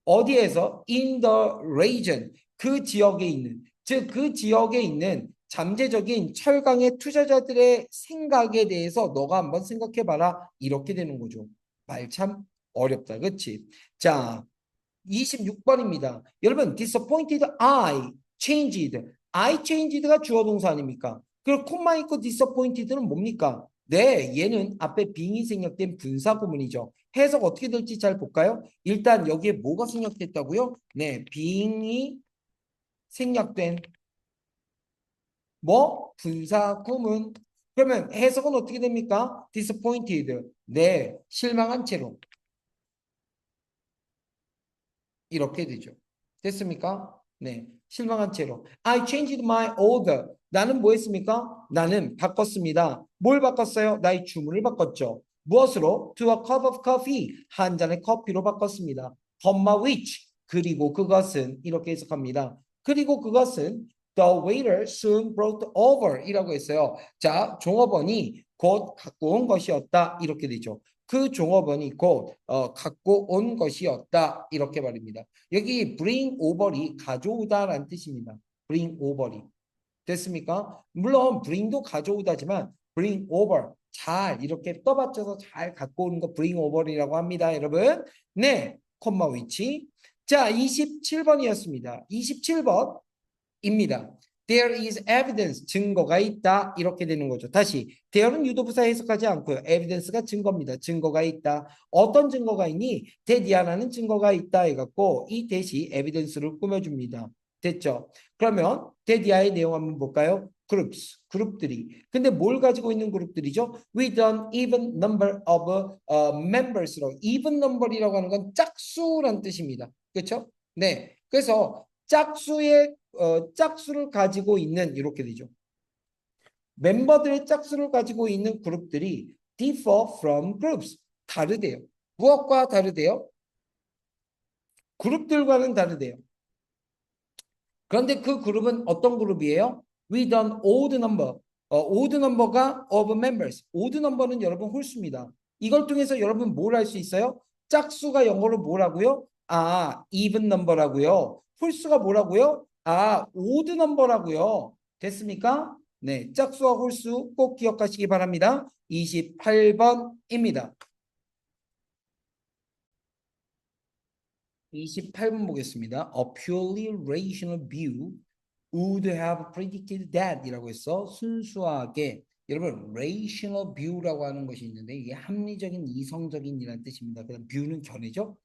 어디에서? In the region. 그 지역에 있는, 즉 그 지역에 있는 잠재적인 철강의 투자자들의 생각에 대해서 너가 한번 생각해봐라. 이렇게 되는 거죠. 말 참 어렵다. 그렇지? 자, 26번입니다. 여러분, disappointed, I changed가 주어 동사 아닙니까? 그리고 콤마 있고 disappointed는 뭡니까? 네, 얘는 앞에 being이 생략된 분사 구문이죠. 해석 어떻게 될지 잘 볼까요? 일단 여기에 뭐가 생략됐다고요? 네, being이 생략된 분사 구문. 그러면 해석은 어떻게 됩니까? disappointed. 네, 실망한 채로. 이렇게 되죠. 됐습니까? 네, 실망한 채로. I changed my order. 나는 뭐 했습니까? 나는 바꿨습니다. 뭘 바꿨어요? 나의 주문을 바꿨죠. 무엇으로? To a cup of coffee. 한 잔의 커피로 바꿨습니다. comma which. 그리고 그것은 이렇게 해석합니다. 그리고 그것은 the waiter soon brought over 이라고 했어요. 자, 종업원이 곧 갖고 온 것이었다. 이렇게 되죠. 그 종업원이 곧 갖고 온 것이었다. 이렇게 말입니다. 여기 bring over이 가져오다라는 뜻입니다. bring over이. 됐습니까? 물론 bring도 가져오다지만 bring over 잘 이렇게 떠받쳐서 잘 갖고 오는 거 bring over이라고 합니다. 여러분. 네. 콤마 위치. 자, 27번이었습니다. 27번입니다. There is evidence, 증거가 있다. 이렇게 되는 거죠. 다시, there는 유도부사 해석하지 않고요. evidence가 증거입니다. 증거가 있다. 어떤 증거가 있니? 대디아라는 증거가 있다 해갖고 이 대시 evidence를 꾸며줍니다. 됐죠? 그러면 대디아의 내용 한번 볼까요? groups, 그룹들이. 근데 뭘 가지고 있는 그룹들이죠? With an even number of members라고. even number이라고 하는 건 짝수란 뜻입니다. 그렇죠? 네. 그래서 짝수의 짝수를 가지고 있는 이렇게 되죠. 멤버들의 짝수를 가지고 있는 그룹들이 differ from groups. 다르대요. 무엇과 다르대요? 그룹들과는 다르대요. 그런데 그 그룹은 어떤 그룹이에요? With an odd number. odd number가 of members. odd number는 여러분 홀수입니다. 이걸 통해서 여러분 뭘 할 수 있어요? 짝수가 영어로 뭐라고요? 아, even number라고요. 홀수가 뭐라고요? 아, odd number라고요. 됐습니까? 네, 짝수와 홀수 꼭 기억하시기 바랍니다. 28번입니다. 28번 보겠습니다. A purely rational view would have predicted that 이라고 해서 순수하게 여러분 rational view라고 하는 것이 있는데 이게 합리적인 이성적인 이라는 뜻입니다. 그다음 view는 견해죠.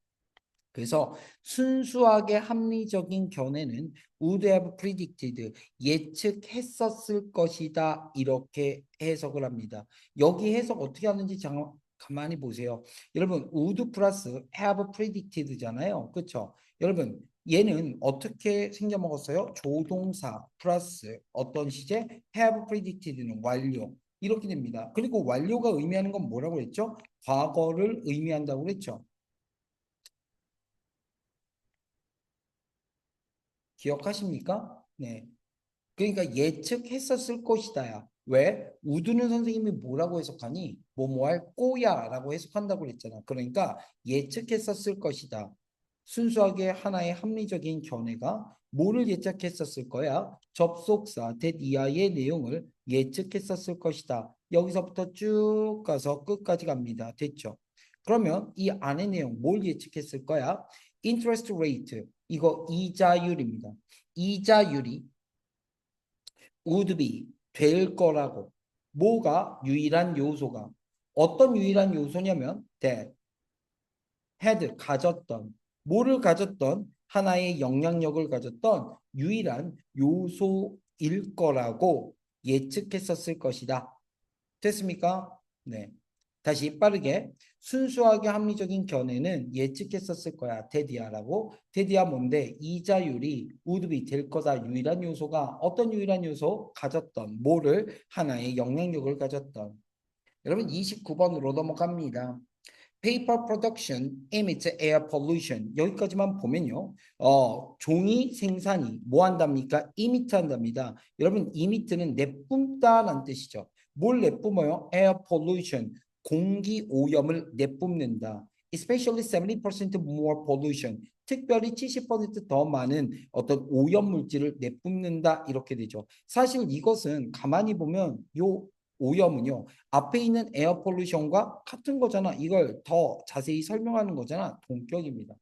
그래서 순수하게 합리적인 견해는 would have predicted 예측했었을 것이다 이렇게 해석을 합니다. 여기 해석 어떻게 하는지 가만히 보세요. 여러분 would 플러스 have predicted잖아요. 그렇죠? 여러분 얘는 어떻게 생겨먹었어요? 조동사 플러스 어떤 시제? have predicted는 완료. 이렇게 됩니다. 그리고 완료가 의미하는 건 뭐라고 했죠? 과거를 의미한다고 그랬죠. 기억하십니까? 네. 그러니까 예측했었을 것이다야. 왜? 우드는 선생님이 뭐라고 해석하니? 뭐뭐 할 꼬야라고 해석한다고 그랬잖아. 그러니까 예측했었을 것이다. 순수하게 하나의 합리적인 견해가 뭐를 예측했었을 거야? 접속사 that 이하의 내용을 예측했었을 것이다. 여기서부터 쭉 가서 끝까지 갑니다. 됐죠? 그러면 이 안의 내용 뭘 예측했을 거야? interest rate 이거 이자율입니다. 이자율이 would be 될 거라고. 뭐가 유일한 요소가 어떤 유일한 요소냐면 that had 가졌던 뭐를 가졌던 하나의 영향력을 가졌던 유일한 요소일 거라고 예측했었을 것이다. 됐습니까? 네. 다시 빠르게 순수하게 합리적인 견해는 예측했었을 거야. 테디아라고. 테디아 뭔데? 이자율이 우드비 될 거다. 유일한 요소가 어떤 유일한 요소? 가졌던 뭐를 하나의 영향력을 가졌던. 여러분 29번으로 넘어갑니다. Paper production emits air pollution. 여기까지만 보면요. 종이 생산이 뭐 한답니까? emit 한답니다. 여러분 emit는 내뿜다라는 뜻이죠. 뭘 내뿜어요? air pollution. 공기 오염을 내뿜는다. Especially 70% more pollution. 특별히 70%더 많은 어떤 오염 물질을 내뿜는다 이렇게 되죠. 사실 이것은 가만히 보면 요 오염은요. 앞에 있는 에어 폴루션과 같은 거잖아. 이걸 더 자세히 설명하는 거잖아. 동격입니다.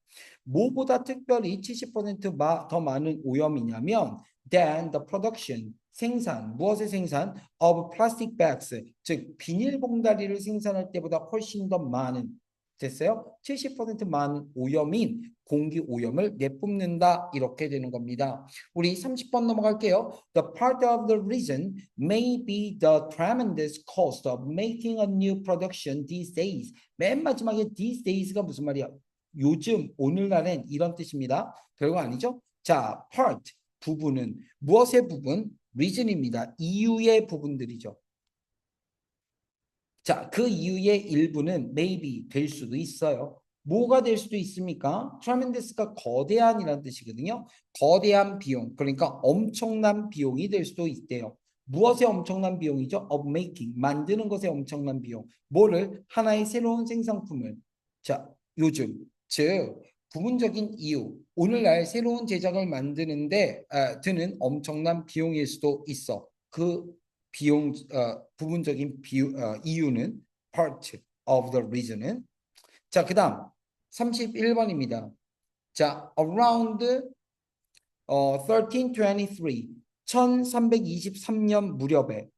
뭐보다 특별히 70%더 많은 오염이냐면 than the production 생산, 무엇의 생산? of plastic bags, 즉 비닐봉다리를 생산할 때보다 훨씬 더 많은 됐어요? 70% 많은 오염인 공기 오염을 내뿜는다 이렇게 되는 겁니다. 우리 30번 넘어갈게요. The part of the reason may be the tremendous cost of making a new production these days. 맨 마지막에 these days가 무슨 말이야? 요즘, 오늘날엔 이런 뜻입니다. 별거 아니죠? 자, part, 부분은 무엇의 부분? reason입니다. 이유의 부분들이죠. 자, 그 이유의 일부는 maybe 될 수도 있어요. 뭐가 될 수도 있습니까? tremendous가 거대한이라는 뜻이거든요. 거대한 비용, 그러니까 엄청난 비용이 될 수도 있대요. 무엇의 엄청난 비용이죠? of making, 만드는 것의 엄청난 비용. 뭐를? 하나의 새로운 생산품을. 자, 요즘, 즉 부분적인 이유, 오늘날 새로운 제작을 만드는데 드는 엄청난 비용일 수도 있어. 그 비용 부분적인 이유는 part of the reason은 자, 그다음 31번입니다. 자, around 1323년 무렵에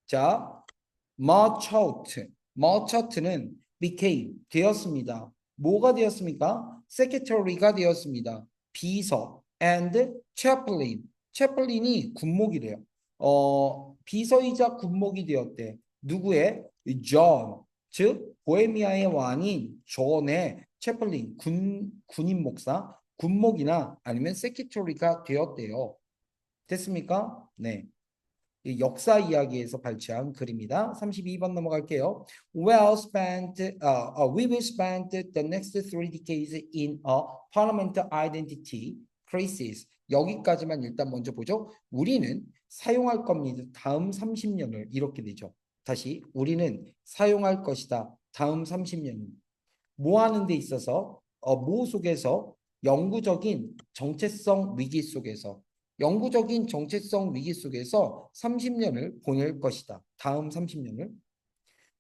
자, 머처트는 became 되었습니다. 뭐가 되었습니까? secretary가 되었습니다. 비서 and chaplain이 군목이래요. 비서이자 군목이 되었대. 누구의? 존, 즉 보헤미아의 왕인 존의 채플린 군인 목사, 군목이나 아니면 세키토리가 되었대요. 됐습니까? 네. 이 역사 이야기에서 발췌한 글입니다. 32번 넘어갈게요. We will spend the next three decades in a parliamentary identity crisis. 여기까지만 일단 먼저 보죠. 우리는 사용할 겁니다. 다음 30년을 이렇게 되죠. 다시 우리는 사용할 것이다. 다음 30년. 뭐 하는 데 있어서 뭐 속에서 영구적인 정체성 위기 속에서 영구적인 정체성 위기 속에서 30년을 보낼 것이다. 다음 30년을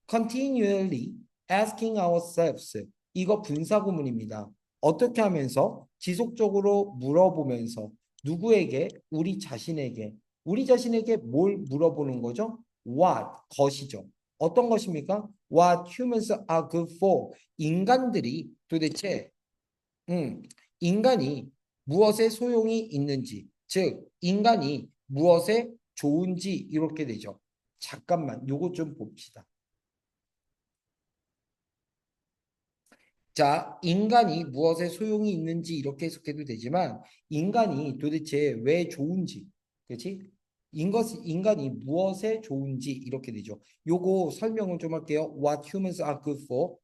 continually asking ourselves 이거 분사구문입니다. 어떻게 하면서 지속적으로 물어보면서 누구에게 우리 자신에게 뭘 물어보는 거죠? What 것이죠. 어떤 것입니까? What humans are good for 인간들이 도대체 음, 인간이 무엇에 소용이 있는지, 즉 인간이 무엇에 좋은지 이렇게 되죠. 잠깐만, 요거 좀 봅시다. 자, 인간이 무엇에 소용이 있는지 이렇게 해석해도 되지만 인간이 도대체 왜 좋은지, 그렇지? 인간이 무엇에 좋은지 이렇게 되죠. 요거 설명을 좀 할게요. What humans are good for.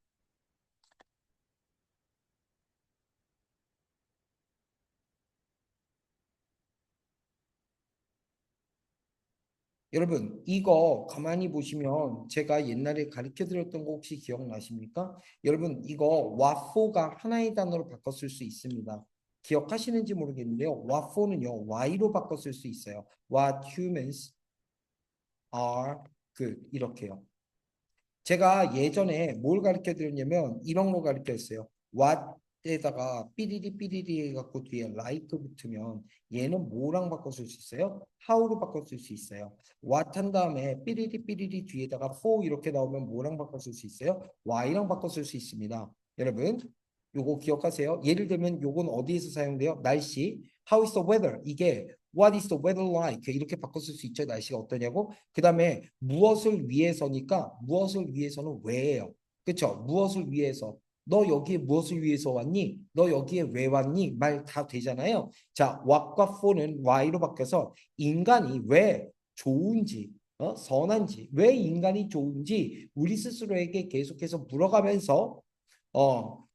여러분, 이거 가만히 보시면 제가 옛날에 가르쳐 드렸던 거 혹시 기억나십니까? 여러분, 이거 what4가 하나의 단어로 바꿔 쓸 수 있습니다. 기억하시는지 모르겠는데요. what4는요, y로 바꿔 쓸 수 있어요. What humans are good. 이렇게요. 제가 예전에 뭘 가르쳐 드렸냐면 이런 거 가르쳤어요. what에다가 삐리리 삐리리 해갖고 뒤에 like 붙으면 얘는 뭐랑 바꿔 쓸 수 있어요? how로 바꿔 쓸 수 있어요. what 한 다음에 삐리리 삐리리 뒤에다가 for 이렇게 나오면 뭐랑 바꿔 쓸 수 있어요? y랑 바꿔 쓸 수 있습니다. 여러분 요거 기억하세요. 예를 들면 요건 어디에서 사용돼요? 날씨. How is the weather? 이게 What is the weather like? 이렇게 바꿔 쓸 수 있죠. 날씨가 어떠냐고. 그 다음에 무엇을 위해서니까 무엇을 위해서는 왜예요. 그렇죠? 무엇을 위해서. 너 여기에 무엇을 위해서 왔니? 너 여기에 왜 왔니? 말 다 되잖아요. 자, what과 for는 why로 바뀌어서 인간이 왜 좋은지, 선한지, 왜 인간이 좋은지 우리 스스로에게 계속해서 물어가면서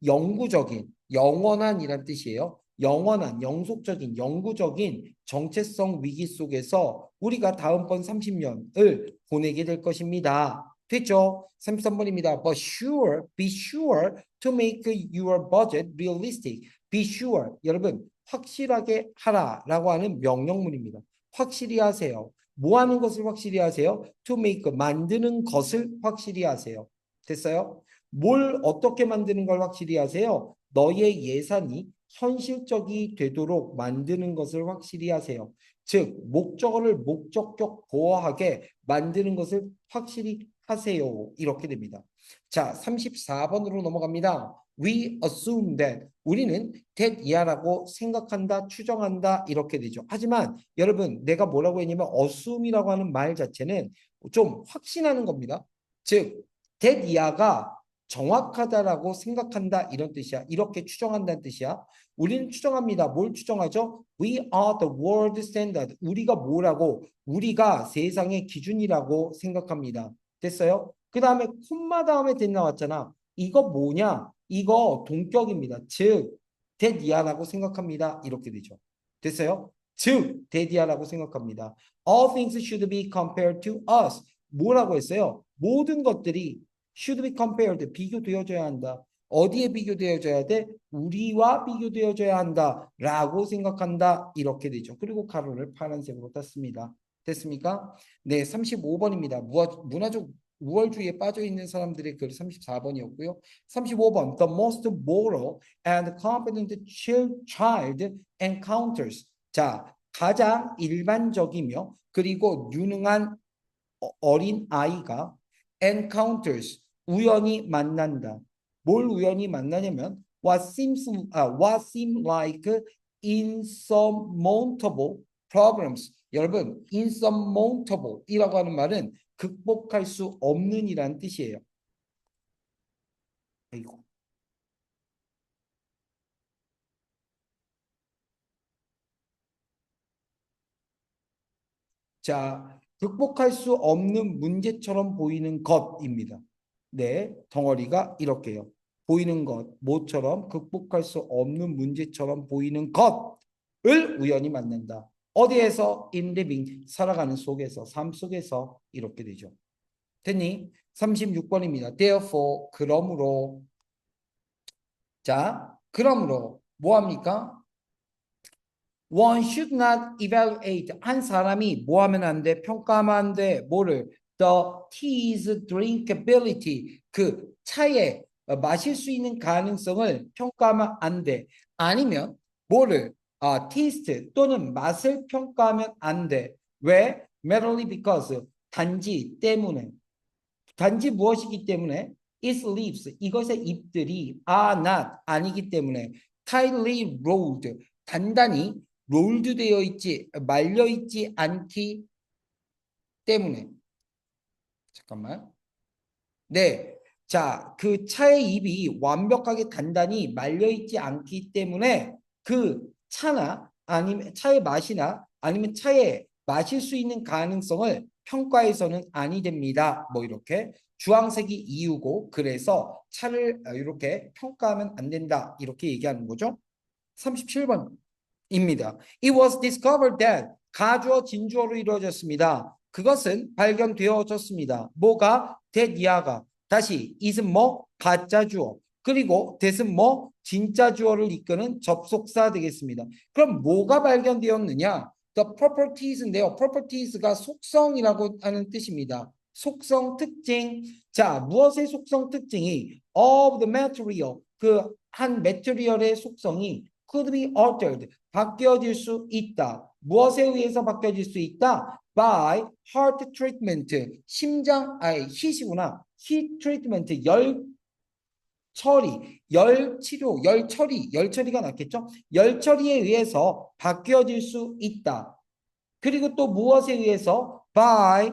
영구적인, 영원한이란 뜻이에요. 영원한, 영속적인, 영구적인 정체성 위기 속에서 우리가 다음번 30년을 보내게 될 것입니다. 됐죠? 33번입니다. But sure, be sure to make your budget realistic. Be sure. 여러분, 확실하게 하라라고 하는 명령문입니다. 확실히 하세요. 뭐 하는 것을 확실히 하세요? To make, 만드는 것을 확실히 하세요. 됐어요? 뭘 어떻게 만드는 걸 확실히 하세요? 너의 예산이 현실적이 되도록 만드는 것을 확실히 하세요. 즉, 목적어를 목적격 보호하게 만드는 것을 확실히 하세요. 이렇게 됩니다. 자, 34번으로 넘어갑니다. We assume that 우리는 that 이하라고 생각한다, 추정한다 이렇게 되죠. 하지만 여러분 내가 뭐라고 했냐면 assume이라고 하는 말 자체는 좀 확신하는 겁니다. 즉 that 이하가 정확하다라고 생각한다 이런 뜻이야. 이렇게 추정한다는 뜻이야. 우리는 추정합니다. 뭘 추정하죠? We are the world standard. 우리가 뭐라고? 우리가 세상의 기준이라고 생각합니다. 됐어요? 그 다음에 콤마 다음에 된 나왔잖아. 이거 뭐냐? 이거 동격입니다. 즉, 대디아라고 생각합니다. 이렇게 되죠. 됐어요? 즉, 대디아라고 생각합니다. All things should be compared to us. 뭐라고 했어요? 모든 것들이 should be compared, 비교되어져야 한다. 어디에 비교되어져야 돼? 우리와 비교되어져야 한다. 라고 생각한다. 이렇게 되죠. 그리고 가로를 파란색으로 땄습니다. 됐습니까? 네, 35번입니다. 문화적 우월주의에 빠져 있는 사람들의 글 34번이었고요. 35번. The most moral and competent child encounters. 자, 가장 일반적이며 그리고 유능한 어린 아이가 encounters 우연히 만난다. 뭘 우연히 만나냐면 what seem like insurmountable problems. 여러분, insurmountable 이라고 하는 말은 극복할 수 없는 이란 뜻이에요. 아이고. 자, 극복할 수 없는 문제처럼 보이는 것입니다. 네, 덩어리가 이렇게요. 보이는 것, 뭐처럼 극복할 수 없는 문제처럼 보이는 것을 우연히 만난다. 어디에서? in living, 살아가는 속에서, 삶 속에서 이렇게 되죠. 됐니? 36번입니다. Therefore, 그러므로. 자, 그러므로 뭐 합니까? One should not evaluate. 한 사람이 뭐 하면 안 돼? 평가하면 안 돼. 뭐를? The tea's drinkability. 그 차에 마실 수 있는 가능성을 평가하면 안 돼. 아니면 뭐를? taste 또는 맛을 평가하면 안 돼. 왜? Merely because. 단지 때문에. 단지 무엇이기 때문에? Its leaves. 이것의 잎들이 are not. 아니기 때문에. tightly rolled. 단단히 롤드 되어 있지 말려 있지 않기 때문에. 잠깐만. 네. 자, 그 차의 잎이 완벽하게 단단히 말려 있지 않기 때문에 그 차나 아니면 차의 맛이나 아니면 차에 마실 수 있는 가능성을 평가해서는 아니 됩니다. 뭐 이렇게 주황색이 이유고 그래서 차를 이렇게 평가하면 안 된다. 이렇게 얘기하는 거죠. 37번. 입니다. It was discovered that 가주어 진주어로 이루어졌습니다. 그것은 발견되어졌습니다. 뭐가? that 이하가 다시 is은 뭐? 가짜 주어 그리고 that은 뭐? 진짜 주어를 이끄는 접속사 되겠습니다. 그럼 뭐가 발견되었느냐? The properties인데요. properties가 속성이라고 하는 뜻입니다. 속성 특징. 자, 무엇의 속성 특징이 of the material 그 한 material의 속성이 could be altered 바뀌어질 수 있다. 무엇에 의해서 바뀌어질 수 있다? By heart treatment. 심장, heat이구나. heat treatment. 열 처리, 열 치료, 열 처리, 열 처리가 낫겠죠? 열 처리에 의해서 바뀌어질 수 있다. 그리고 또 무엇에 의해서? By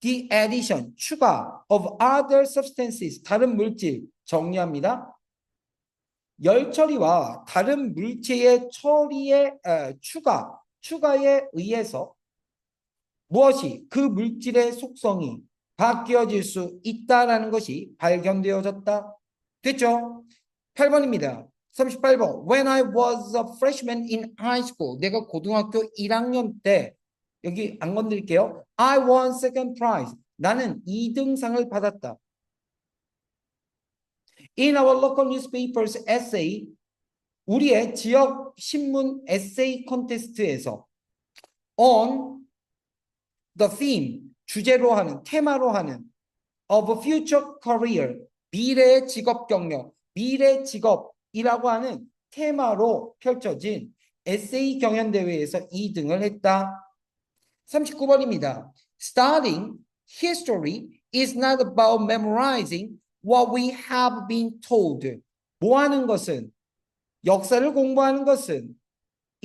the addition, 추가 of other substances, 다른 물질. 정리합니다. 열 처리와 다른 물체의 처리의 추가에 의해서 무엇이 그 물질의 속성이 바뀌어질 수 있다라는 것이 발견되어졌다. 됐죠? 8번입니다. 38번. When I was a freshman in high school. 내가 고등학교 1학년 때 여기 안 건드릴게요. I won second prize. 나는 2등상을 받았다. In our local newspapers essay, 우리의 지역 신문 에세이 콘테스트에서 on the theme, 주제로 하는, 테마로 하는 of a future career, 미래의 직업 경력, 미래 직업이라고 하는 테마로 펼쳐진 에세이 경연대회에서 2등을 했다. 39번입니다. Studying history is not about memorizing what we have been told. 뭐 하는 것은 역사를 공부하는 것은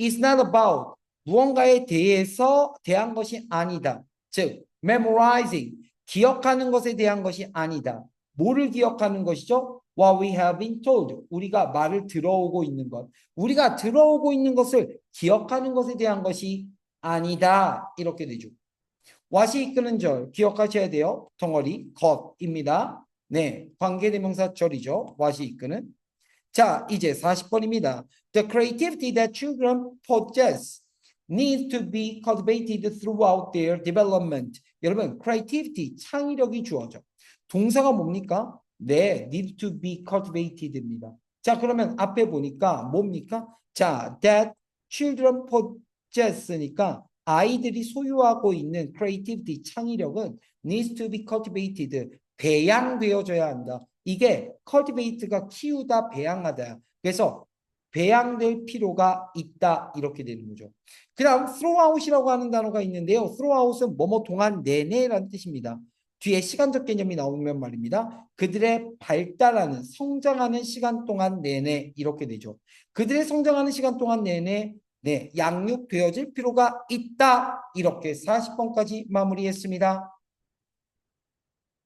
is not about 무언가에 대한 것이 아니다. 즉, memorizing 기억하는 것에 대한 것이 아니다. 뭐를 기억하는 것이죠? What we have been told. 우리가 말을 들어오고 있는 것. 우리가 들어오고 있는 것을 기억하는 것에 대한 것이 아니다. 이렇게 되죠. what이 이끄는 절 기억하셔야 돼요. 덩어리 것입니다. 네, 관계대명사 절이죠. what이 이끄는. 자, 이제 40번입니다. The creativity that children possess needs to be cultivated throughout their development. 여러분, creativity, 창의력이 주어져. 동사가 뭡니까? 네, need to be cultivated입니다. 자, 그러면 앞에 보니까 뭡니까? 자, that children possess니까 아이들이 소유하고 있는 creativity, 창의력은 needs to be cultivated, 배양되어져야 한다. 이게 cultivate가 키우다, 배양하다. 그래서 배양될 필요가 있다. 이렇게 되는 거죠. 그 다음 throughout이라고 하는 단어가 있는데요. throughout은 뭐뭐 동안 내내라는 뜻입니다. 뒤에 시간적 개념이 나오면 말입니다. 그들의 발달하는, 성장하는 시간 동안 내내 이렇게 되죠. 그들의 성장하는 시간 동안 내내 네, 양육되어질 필요가 있다. 이렇게 40번까지 마무리했습니다.